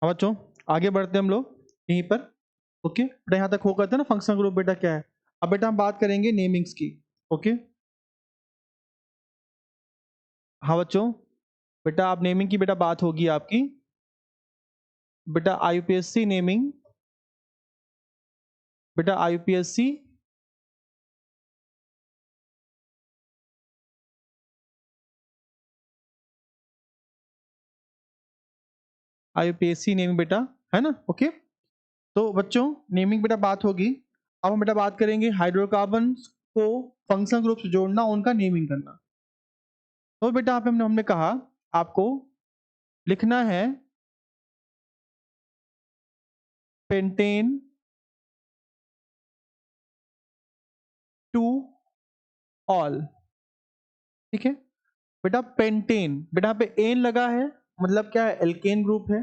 हाँ बच्चों, आगे बढ़ते हैं हम लोग यहीं पर। ओके बेटा, यहाँ तक हो गया था ना फंक्शनल ग्रुप बेटा क्या है। अब बेटा हम बात करेंगे नेमिंग्स की। ओके हाँ बच्चों, बेटा आप नेमिंग की बेटा बात होगी आपकी। बेटा आईयूपीएससी नेमिंग, बेटा आईयूपीएससी आईयूपीएससी नेमिंग बेटा, है ना। ओके तो बच्चों नेमिंग बेटा बात होगी। अब हम बेटा बात करेंगे हाइड्रोकार्बन को फंक्शनल ग्रुप से जोड़ना, उनका नेमिंग करना। तो बेटा आप हमने कहा आपको लिखना है पेंटेन टू ऑल। ठीक है बेटा, पेंटेन बेटा यहाँ पे एन लगा है, मतलब क्या है, एल्केन ग्रुप है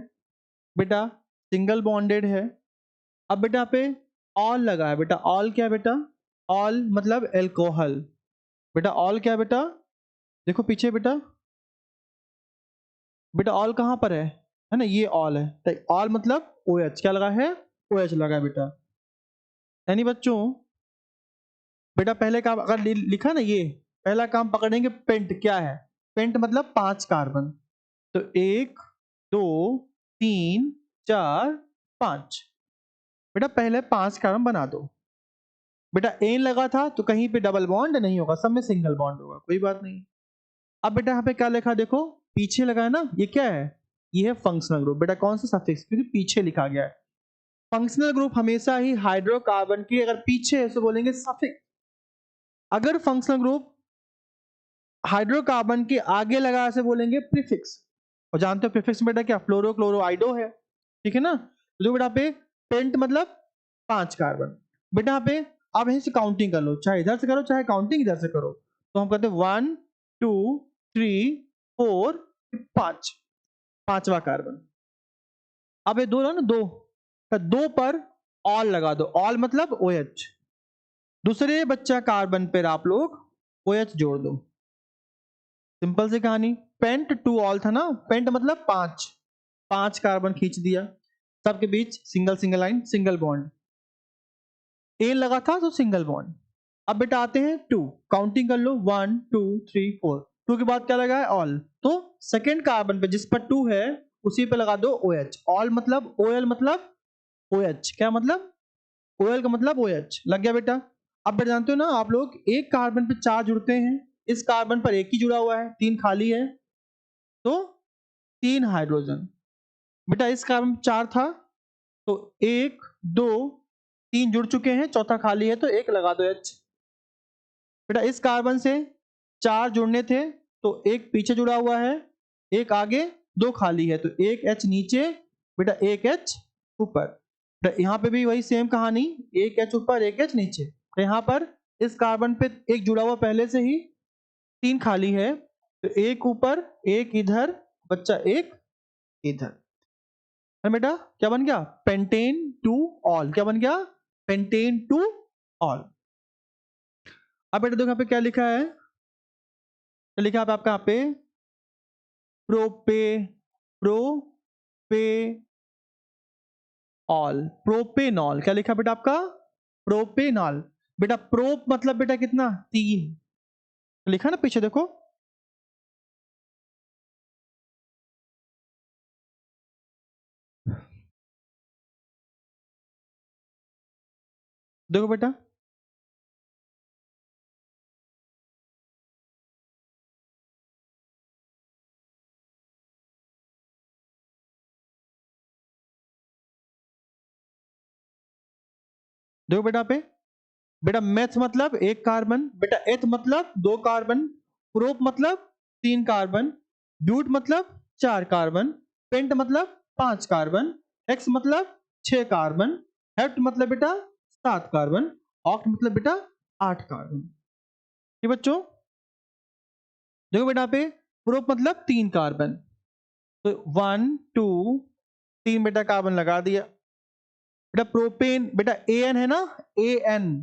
बेटा, सिंगल बॉन्डेड है। अब बेटा यहाँ पे ऑल लगा है बेटा, ऑल क्या है बेटा, ऑल मतलब एल्कोहल। बेटा ऑल क्या है बेटा, देखो पीछे बेटा, बेटा ऑल कहाँ पर है ना, ये ऑल है। तो ऑल मतलब ओ एच क्या लगा है, ओ एच लगा है बेटा। यानी बच्चों बेटा पहले काम अगर लिखा ना, ये पहला काम पकड़ेंगे, पेंट क्या है, पेंट मतलब 5 कार्बन। तो 1 2 3 4 5, बेटा पहले 5 कार्बन बना दो। बेटा एन लगा था तो कहीं पे डबल बॉन्ड नहीं होगा, सब में सिंगल बॉन्ड होगा, कोई बात नहीं। अब बेटा यहाँ पे क्या लिखा, देखो पीछे लगा है ना, ये क्या है, ये है फंक्शनल ग्रुप। बेटा कौन सा सफिक्स, क्योंकि पीछे लिखा गया है। फंक्शनल ग्रुप हमेशा ही हाइड्रोकार्बन की अगर पीछे है तो बोलेंगे सफिक्स। अगर फंक्शनल ग्रुप हाइड्रोकार्बन के आगे लगा से बोलेंगे प्रीफिक्स। और जानते हो प्रीफिक्स बेटा क्या, फ्लोरो क्लोरो आइडो है। ठीक है ना। तो जो बेटा पे पेंट मतलब 5 कार्बन। बेटा यहाँ पे आप यहीं से काउंटिंग कर लो, चाहे इधर से करो चाहे काउंटिंग इधर से करो। तो हम कहते हैं 1 2 3 4 5, 5वां कार्बन। अब ये दो ना, दो पर ऑल लगा दो, ऑल मतलब ओ एच। दूसरे बच्चा कार्बन पर आप लोग ओ एच जोड़ दो। सिंपल सी कहानी। पेंट टू ऑल था ना, पेंट मतलब 5 कार्बन खींच दिया, सबके बीच single single line, single bond. ए लगा था तो सिंगल बॉन्ड। अब बेटा आते हैं 2, काउंटिंग कर लो 1 2 3 4। 2 के बाद क्या लगा है, ऑल। तो सेकेंड कार्बन पे जिस पर 2 है उसी पे लगा दो ओ एच। ऑल मतलब ओ एल मतलब ओ एच, क्या मतलब, ओ एल का मतलब ओ एच लग गया बेटा। अब बेटा जानते हो ना आप लोग, एक कार्बन पे 4 जुड़ते हैं, इस कार्बन पर एक ही जुड़ा हुआ है, 3 खाली है, तो 3 हाइड्रोजन। बेटा इस कार्बन 4 था तो 1 2 3 जुड़ चुके हैं, चौथा खाली है तो एक लगा दो एच। बेटा इस कार्बन से 4 जुड़ने थे तो एक पीछे जुड़ा हुआ है, एक आगे, 2 खाली है तो एक एच नीचे, बेटा एक एच ऊपर। यहाँ पे भी वही सेम कहानी, एक एच ऊपर एक एच नीचे। तो यहाँ पर इस कार्बन पे एक जुड़ा हुआ पहले से ही, 3 खाली है, तो एक ऊपर एक इधर, बच्चा एक इधर। है बेटा क्या बन गया, पेंटेन टू ऑल। क्या बन गया, पेंटेन टू ऑल। अब बेटा देखो यहाँ पे क्या लिखा है, तो लिखा है आपका यहाँ पे प्रोपे प्रोपे ऑल, प्रोपेनॉल। क्या लिखा बेटा आपका, प्रोपेनॉल। बेटा प्रोप मतलब बेटा कितना, 3, लिखा ना पीछे देखो। देखो बेटा देखो बेटा पे, बेटा मेथ मतलब 1 कार्बन, बेटा एथ मतलब 2 कार्बन, प्रोप मतलब 3 कार्बन, ब्यूट मतलब 4 कार्बन, पेंट मतलब 5 कार्बन, एक्स मतलब 6 कार्बन, हेप्ट मतलब बेटा 7 कार्बन, ऑक्ट मतलब बेटा 8 कार्बन। ये बच्चों देखो बेटा पे प्रोप मतलब 3 कार्बन, तो 1 2 3 बेटा कार्बन लगा दिया। बेटा प्रोपेन बेटा ए एन है ना, ए एन,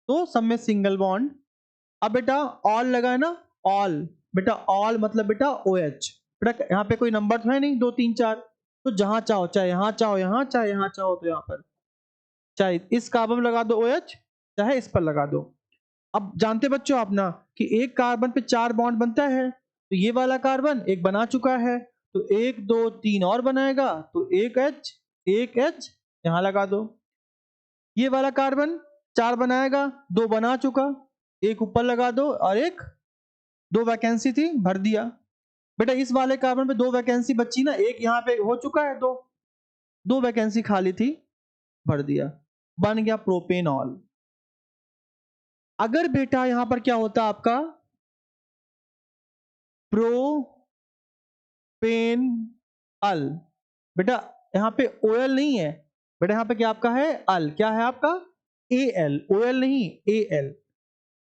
तो सब में सिंगल बॉन्ड। अब बेटा ऑल लगा है ना, ऑल, बेटा ऑल मतलब बेटा ओ एच। बेटा यहाँ पे कोई नंबर तो है नहीं 2 3 4, तो जहां चाहो, चाहे यहाँ चाहो यहाँ, चाहे यहाँ चाहो तो यहाँ पर, चाहे इस कार्बन लगा दो OH, चाहे इस पर लगा दो। अब जानते बच्चों आप ना कि एक कार्बन पे 4 बॉन्ड बनता है, तो ये वाला कार्बन एक बना चुका है, तो 1 2 3 और बनाएगा, तो एक H यहाँ लगा दो। ये वाला कार्बन 4 बनाएगा, 2 बना चुका, एक ऊपर लगा दो और एक, 2 वैकेंसी थी भर दिया। बेटा इस वाले कार्बन पे 2 वैकेंसी बची ना, एक यहाँ पे हो चुका है, 2 वैकेंसी खाली थी, भर दिया, बन गया प्रोपेनॉल। अगर बेटा यहां पर क्या होता आपका प्रोपेनॉल, बेटा यहां पे OL नहीं है, बेटा यहां पे क्या आपका है अल, क्या है आपका AL, OL नहीं AL।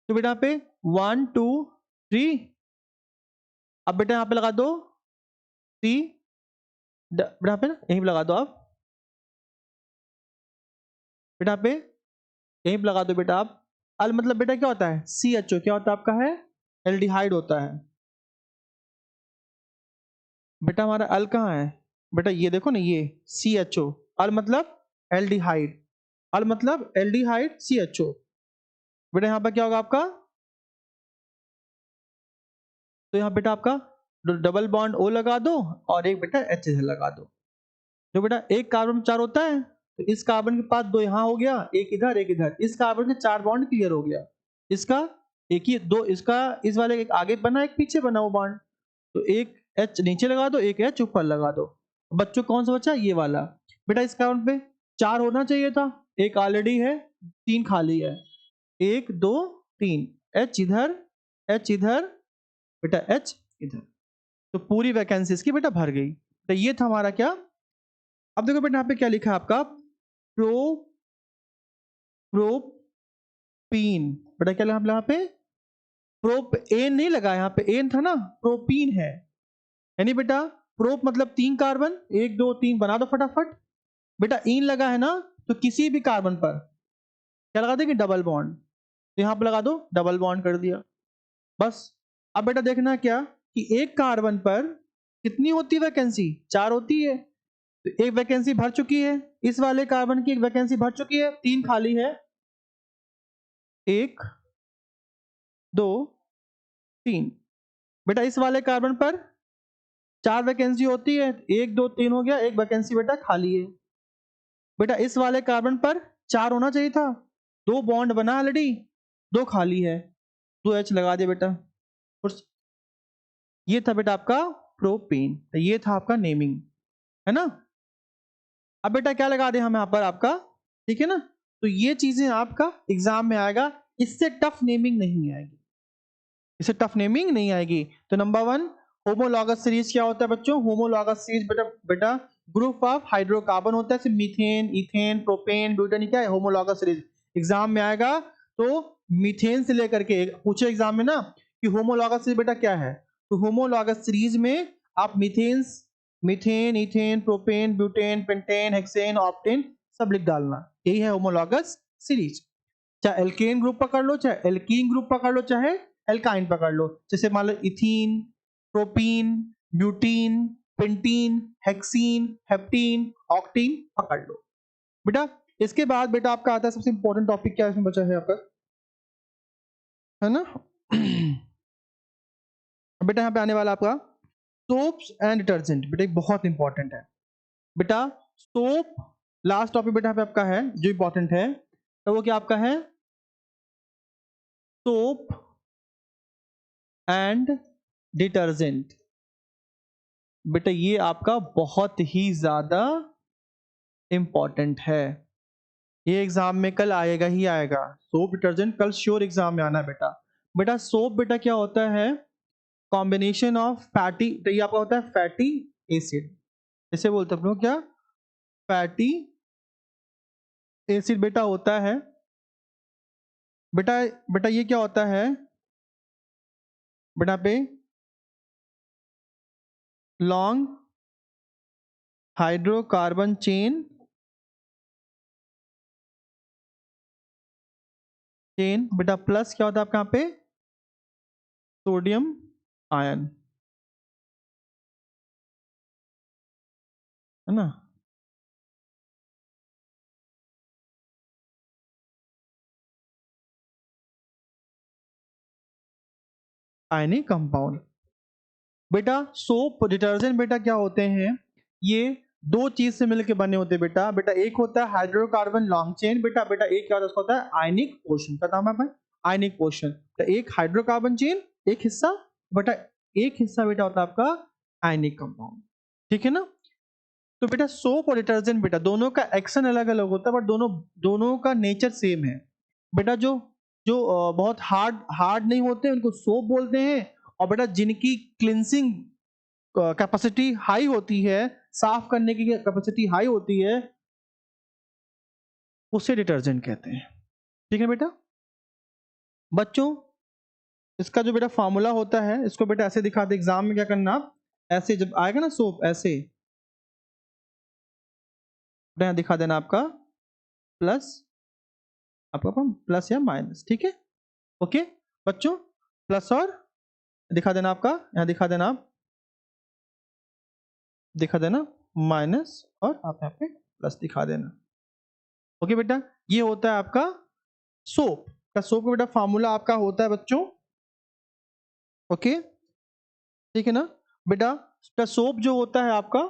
तो बेटा यहाँ पे 1 2 3, अब बेटा यहां पे लगा दो 3, बेटा यहाँ पे ना यहीं पे लगा दो आप, बेटा यहाँ पे यहीं पे लगा दो बेटा आप। अल मतलब बेटा क्या होता है CHO, क्या होता है आपका है एल्डिहाइड होता है। बेटा हमारा अल कहाँ है, बेटा ये देखो ना, ये CHO, अल मतलब एल्डिहाइड, अल मतलब एल्डिहाइड CHO। बेटा यहाँ पर क्या होगा आपका, तो यहाँ बेटा आपका डबल बॉन्ड O लगा दो और एक बेटा H लगा दो। जो बेटा एक कार्बन 4 होता है, तो इस कार्बन के पास 2 यहाँ हो गया, एक इधर एक इधर, इस कार्बन के 4 बॉन्ड क्लियर हो गया, इसका एक ही 2, इसका इस वाले एक आगे बना एक पीछे बना वो बॉन्ड, तो एक H नीचे लगा दो, एक H ऊपर लगा दो। बच्चों कौन सा बचा, ये वाला। बेटा इस कार्बन पे 4 होना चाहिए था, एक ऑलरेडी है, 3 खाली है, 1 2 3, H इधर H इधर, बेटा H इधर, तो पूरी वैकेंसी इसकी बेटा भर गई। तो ये था हमारा क्या, अब देखो बेटा यहाँ पे क्या लिखा है आपका प्रोपीन, बेटा क्या लिखा यहाँ पे प्रोपेन नहीं लगा, यहाँ पे एन था ना, प्रोपीन है, यानी बेटा प्रोप मतलब 3 कार्बन, 1 2 3 बना दो फटाफट। बेटा इन लगा है ना, तो किसी भी कार्बन पर क्या लगा देंगे डबल बॉन्ड, तो यहाँ पे लगा दो डबल बॉन्ड कर दिया, बस। अब बेटा देखना क्या कि एक कार्बन पर कितनी होती है वैकेंसी, 4 होती है, तो एक वैकेंसी भर चुकी है, इस वाले कार्बन की एक वैकेंसी भर चुकी है, 3 खाली है, 1 2 3। बेटा इस वाले कार्बन पर 4 वैकेंसी होती है, 1 2 3 हो गया, एक वैकेंसी बेटा खाली है। बेटा इस वाले कार्बन पर 4 होना चाहिए था, 2 बॉन्ड बना ऑलरेडी, 2 खाली है, 2 H लगा दिया बेटा। और ये था बेटा आपका प्रोपेन, ये था आपका नेमिंग, है ना। अब बेटा क्या लगा दे हम यहाँ पर आपका, ठीक है ना, तो ये चीजें आपका एग्जाम में आएगा, इससे टफ नेमिंग नहीं आएगी, इससे टफ नेमिंग नहीं आएगी। तो नंबर 1 होमोलॉगस सीरीज क्या होता है बच्चों, होमोलॉगस सीरीज बेटा बेटा ग्रुप ऑफ हाइड्रोकार्बन होता है, मीथेन इथेन प्रोपेन ब्यूटेन, क्या है होमोलॉगस सीरीज, एग्जाम में आएगा। तो मीथेन से लेकर के पूछे एग्जाम में ना कि होमोलॉगस सीरीज बेटा क्या है, तो होमोलॉगस सीरीज में आप methane ethane propane butane pentane hexane octane सब लिख डालना, यही है होमोलॉगस सीरीज। चाहे एल्केन ग्रुप पकड़ लो, चाहे एल्कीन ग्रुप पकड़ लो, चाहे एल्काइन पकड़ लो, जैसे मान लो ethene propene butene pentene hexene heptene octene पकड़ लो बेटा। इसके बाद बेटा आपका आता है सबसे इंपॉर्टेंट टॉपिक, क्या इसमें बचा है आपका, है ना बेटा यहाँ पे आने वाला आपका सोप्स एंड डिटर्जेंट, बेटा बहुत इंपॉर्टेंट है बेटा। सोप लास्ट टॉपिक बेटा यहाँ पे आपका है जो इंपॉर्टेंट है, तो वो क्या आपका है सोप एंड डिटर्जेंट। बेटा ये आपका बहुत ही ज्यादा इंपॉर्टेंट है, ये एग्जाम में कल आएगा ही आएगा, सोप डिटर्जेंट कल श्योर एग्जाम में आना है बेटा। बेटा सोप बेटा क्या होता है, कॉम्बिनेशन ऑफ फैटी, तो ये आपका होता है फैटी एसिड, इसे बोलते हैं हम लोग क्या, फैटी एसिड बेटा होता है। बेटा बेटा ये क्या होता है बेटा पे लॉन्ग हाइड्रोकार्बन चेन बेटा, प्लस क्या होता है आपका यहाँ पे सोडियम आयन। है ना। Ionic compound. बेटा सोप डिटर्जेंट बेटा क्या होते हैं, ये दो चीज से मिलकर बने होते हैं बेटा। बेटा एक होता है हाइड्रोकार्बन लॉन्ग चेन बेटा, बेटा एक क्या होता है उसका होता है आयनिक पोर्शन। क्या नाम है भाई, आयनिक पोर्शन। तो एक हाइड्रोकार्बन चेन एक हिस्सा, बेटा एक हिस्सा बेटा होता है आपका आयनिक कंपाउंड, ठीक है ना। तो बेटा सोप और डिटर्जेंट बेटा दोनों का एक्शन अलग अलग होता है, बट दोनों दोनों का नेचर सेम है बेटा। जो जो बहुत हार्ड हार्ड नहीं होते उनको सोप बोलते हैं, और बेटा जिनकी क्लिनसिंग कैपेसिटी हाई होती है, साफ करने की कैपेसिटी हाई होती है, उसे डिटर्जेंट कहते हैं, ठीक है बेटा। बच्चों इसका जो बेटा फॉर्मूला होता है, इसको बेटा ऐसे दिखाते एग्जाम में क्या करना आप, ऐसे जब आएगा ना सोप ऐसे बेटा यहाँ दिखा देना आपका प्लस, आपका प्लस या माइनस, ठीक है। ओके बच्चों, प्लस और दिखा देना आपका, यहाँ दिखा देना आप, दिखा देना माइनस, और आप यहाँ पे प्लस दिखा देना। ओके बेटा, ये होता है आपका सोप का। सोप का बेटा फार्मूला आपका होता है बच्चों, ओके ठीक है ना बेटा। सोप जो होता है आपका,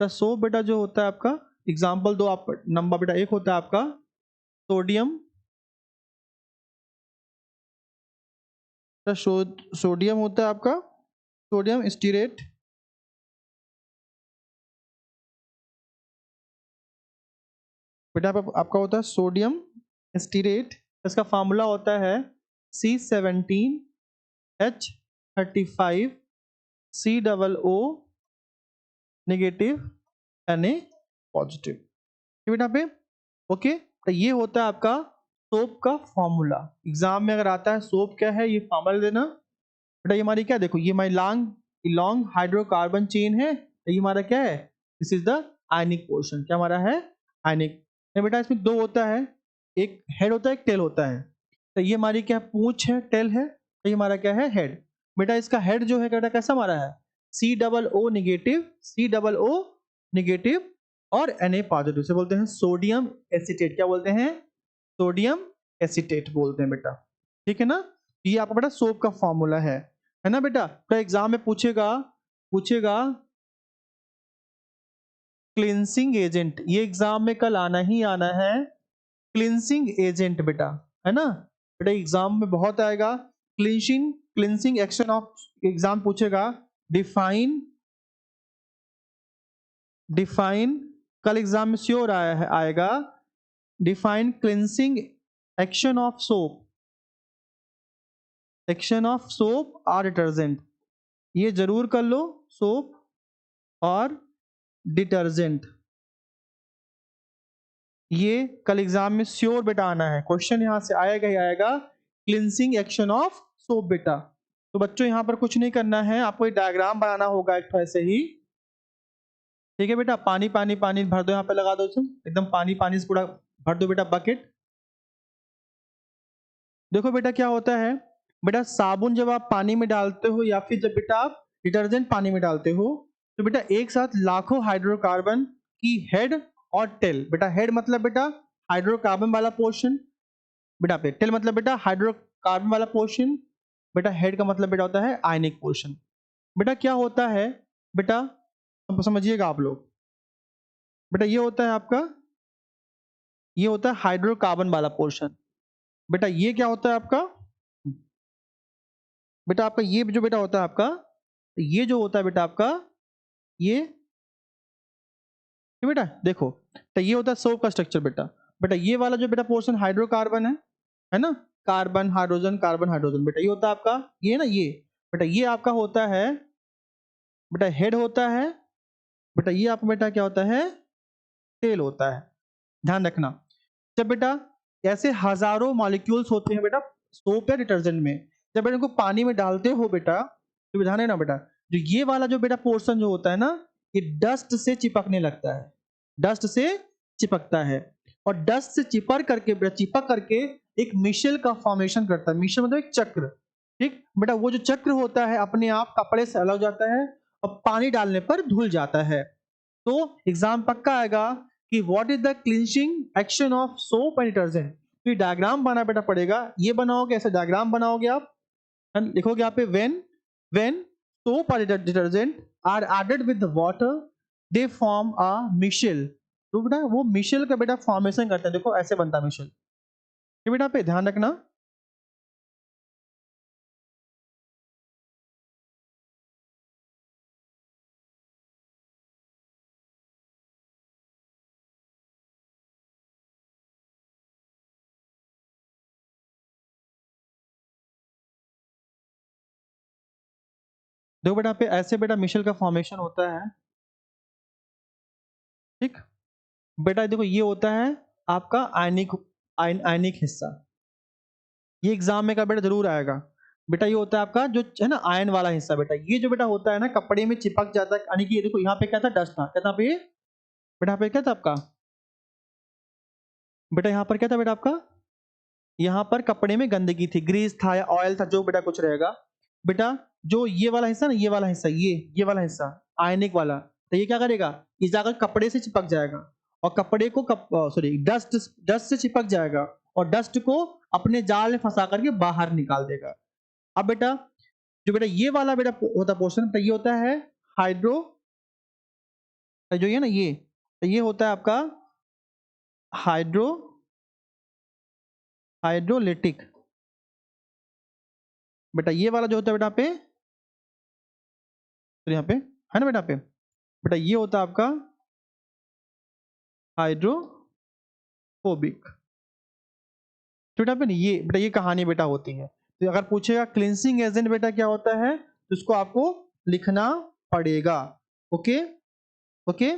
सोप बेटा जो होता है आपका, एग्जांपल दो आप नंबर बेटा। एक होता है आपका सोडियम, सोडियम होता है आपका सोडियम स्टीरेट, बेटा आपका होता है सोडियम स्टीरेट। इसका फार्मूला होता है C17H35 COO negative Na positive, बेटा पे। ओके तो ये होता है आपका सोप का फॉर्मूला। एग्जाम में अगर आता है सोप क्या है, ये फॉर्मूला देना बेटा। ये हमारी क्या, देखो ये हमारी लॉन्ग लॉन्ग हाइड्रोकार्बन चेन है, तो ये हमारा क्या है, this is the ionic portion. क्या हमारा है, आयनिक। बेटा इसमें दो होता है, एक हेड होता है एक टेल होता है। तो ये हमारी क्या पूंछ है, टेल है, तो ये हमारा क्या है हेड। बेटा इसका हेड जो है बेटा कैसा हमारा है, COO नेगेटिव, COO नेगेटिव और Na पॉजिटिव से बोलते हैं सोडियम एसीटेट। क्या बोलते हैं, सोडियम एसीटेट बोलते हैं बेटा, ठीक है ना। ये आपका बेटा सोप का फॉर्मूला है ना बेटा। तो एग्जाम में पूछेगा पूछेगा क्लिनसिंग एजेंट, ये एग्जाम में कल आना ही आना है, क्लिनसिंग एजेंट बेटा, है ना बेटा। एग्जाम में बहुत आएगा cleansing, cleansing action of, exam पूछेगा डिफाइन, डिफाइन कल एग्जाम में श्योर आएगा define cleansing action of soap, action of soap और डिटर्जेंट। ये जरूर कर लो, सोप और डिटर्जेंट, ये कल एग्जाम में श्योर बेटा आना है, क्वेश्चन यहां से आएगा ही आएगा, क्लिनसिंग एक्शन ऑफ सोप बेटा। तो बच्चों यहां पर कुछ नहीं करना है, आपको एक डायग्राम बनाना होगा एक तो ऐसे ही, ठीक है बेटा। पानी पानी पानी भर दो, यहाँ पे लगा दो एकदम पानी पानी से पूरा भर दो बेटा बकेट। देखो बेटा क्या होता है बेटा, साबुन जब आप पानी में डालते हो या फिर जब बेटा आप डिटर्जेंट पानी में डालते हो, तो बेटा एक साथ लाखों हाइड्रोकार्बन की हेड और टेल, बेटा हेड मतलब बेटा हाइड्रोकार्बन वाला पोर्शन बेटा पे, टेल मतलब बेटा हाइड्रोकार्बन वाला पोर्शन बेटा, हेड का मतलब बेटा होता है आयनिक पोर्शन। बेटा क्या होता है बेटा, अब समझिएगा आप लोग, बेटा ये होता है आपका, ये होता है हाइड्रोकार्बन वाला पोर्शन। बेटा ये क्या होता है आपका, बेटा आपका ये जो बेटा होता है आपका, ये जो होता है बेटा आपका, ये बेटा देखो, तो ये होता है सोप का स्ट्रक्चर बेटा। बेटा ये वाला जो बेटा पोर्शन हाइड्रोकार्बन है ना, कार्बन हाइड्रोजन कार्बन हाइड्रोजन, बेटा ये होता है आपका, ये ना ये बेटा, ये आपका होता है बेटा हेड होता है बेटा, ये आपका बेटा क्या होता है, टेल होता है। ध्यान रखना, जब बेटा ऐसे हजारों मॉलिक्यूल्स होते हैं बेटा सोप या डिटर्जेंट में, जब बेटा इनको पानी में डालते हो बेटा, तो ध्यान है ना बेटा, जो ये वाला जो बेटा पोर्शन जो होता है ना, ये डस्ट से चिपकने लगता है, डस्ट से चिपकता है, और डस्ट से चिपक करके बेटा, चिपक करके एक मिशेल का फॉर्मेशन करता है। मिशेल मतलब एक चक्र, ठीक बेटा, वो जो चक्र होता है अपने आप कपड़े से अलग हो जाता है और पानी डालने पर धुल जाता है। तो एग्जाम पक्का आएगा कि what is the cleansing action of soap and detergent. तो ये डायग्राम बनाना बेटा पड़ेगा, ये बनाओगे, ऐसा डायग्राम बनाओगे आप, लिखोगे यहाँ पे व्हेन सोप और detergent are added with water they form a micelle. तो बेटा वो मिशेल का बेटा फॉर्मेशन करते हैं, देखो ऐसे बनता है मिशेल। ये बेटा पे ध्यान रखना। देखो बेटा पे ऐसे बेटा मिशेल का फॉर्मेशन होता है। ठीक बेटा, देखो ये होता है आपका आयनिक हिस्सा। ये एग्जाम में का बेटा जरूर आएगा। बेटा ये होता है आपका जो है ना आयन वाला हिस्सा। बेटा ये जो बेटा होता है ना कपड़े में चिपक जाता है, यानी कि ये देखो यहाँ पे क्या था, डस्ट था, क्या था पे बेटा, पे क्या था आपका बेटा, यहाँ पर क्या था बेटा आपका, यहाँ पर कपड़े में गंदगी थी, ग्रीस था या ऑयल था, जो बेटा कुछ रहेगा। बेटा जो ये वाला हिस्सा ना, ये वाला हिस्सा, ये वाला हिस्सा आयनिक वाला, तो ये क्या करेगा, ये जाकर कपड़े से चिपक जाएगा और कपड़े को सॉरी डस्ट डस्ट से चिपक जाएगा और डस्ट को अपने जाल में फंसा करके बाहर निकाल देगा। अब बेटा जो बेटा ये वाला बेटा होता पोर्शन, तो ये होता है हाइड्रो, जो ये ना ये, तो ये होता है आपका हाइड्रो हाइड्रोलिटिक। बेटा ये वाला जो होता है बेटा पे, तो यहाँ पे है ना बेटा पे, बेटा ये होता है आपका हाइड्रोफोबिक। तो बेटा ये कहानी बेटा होती है। तो अगर पूछेगा क्लिनसिंग एजेंट बेटा क्या होता है, तो इसको आपको लिखना पड़ेगा। Okay okay.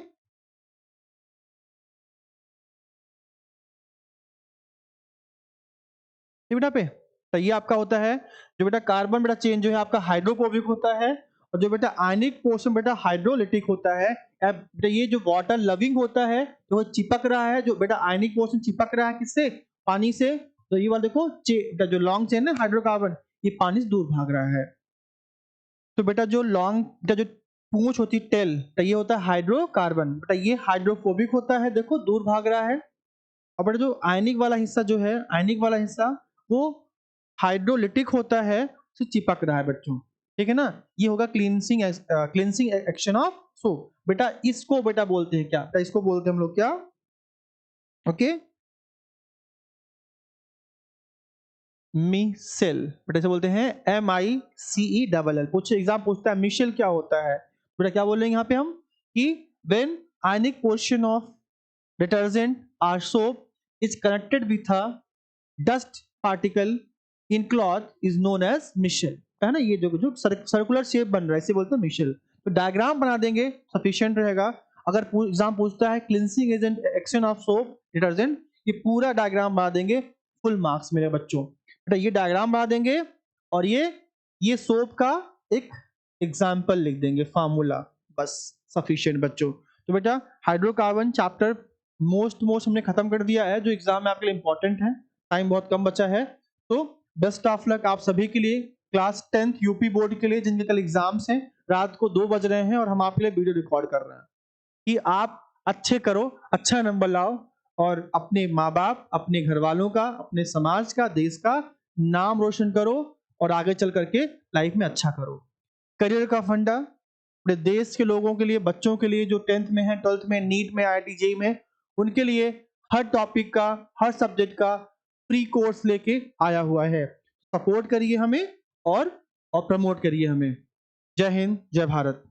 ये बेटा पे, तो ये आपका होता है जो बेटा कार्बन बेटा चेन जो है आपका हाइड्रोफोबिक होता है, और जो बेटा आयनिक पोर्शन बेटा हाइड्रोलिटिक होता है। अब बेटा ये जो वाटर लविंग होता है तो वो चिपक रहा है, जो बेटा आयनिक पोर्शन चिपक रहा है किससे, पानी से। तो ये वाला देखो बेटा जो लॉन्ग चेन है हाइड्रोकार्बन, ये पानी से दूर भाग रहा है। तो बेटा जो लॉन्ग बेटा जो पूंछ होती है टेल, तो ये होता है हाइड्रोकार्बन, बेटा ये हाइड्रोफोबिक होता है, देखो दूर भाग रहा है। और बेटा जो आयनिक वाला हिस्सा जो है, आयनिक वाला हिस्सा वो हाइड्रोलिटिक होता है, उसे चिपक रहा है बच्चों। ठीक है ना, ये होगा क्लींसिंग एक्शन ऑफ सोप। बेटा इसको बेटा बोलते हैं क्या, बेटा इसको बोलते हैं हम लोग क्या, ओके, मिशेल। बेटा इसे बोलते हैं MICELL। पूछे एग्जाम पूछता है मिशेल क्या होता है, बेटा क्या बोल रहे हैं यहाँ पे हम कि when ionic portion of detergent or soap is connected with a dust particle in cloth is known as micelle. है ना, ये जो जो सर्कुलर शेप बन रहा है इसे बोलते हैं मिशेल। तो डायग्राम बना देंगे सफिशिएंट रहेगा। अगर एग्जाम पूछता है cleansing agent action of soap detergent, ये पूरा डायग्राम बना देंगे, फुल मार्क्स मेरे बच्चों। बेटा ये डायग्राम बना देंगे और ये सोप का एक एग्जाम्पल लिख देंगे, फार्मूला, बस सफिशिएंट बच्चों। तो बेटा हाइड्रोकार्बन चैप्टर मोस्ट हमने खत्म कर दिया है, जो एग्जाम में आपके लिए इंपॉर्टेंट है। टाइम बहुत कम बचा है, तो बेस्ट ऑफ लक आप सभी के लिए, क्लास 10th यूपी बोर्ड के लिए जिनके कल एग्जाम्स हैं। रात को 2 बज रहे हैं और हम आपके लिए वीडियो रिकॉर्ड कर रहे हैं कि आप अच्छे करो, अच्छा नंबर लाओ और अपने माँ बाप, अपने घर वालों का, अपने समाज का, देश का नाम रोशन करो और आगे चल करके लाइफ में अच्छा करो। करियर का फंडा अपने देश के लोगों के लिए, बच्चों के लिए जो 10th में है, 12th में, नीट में, IIT JEE में, उनके लिए हर टॉपिक का, हर सब्जेक्ट का फ्री कोर्स लेके आया हुआ है। सपोर्ट करिए हमें और प्रमोट करिए हमें। जय हिंद, जय भारत।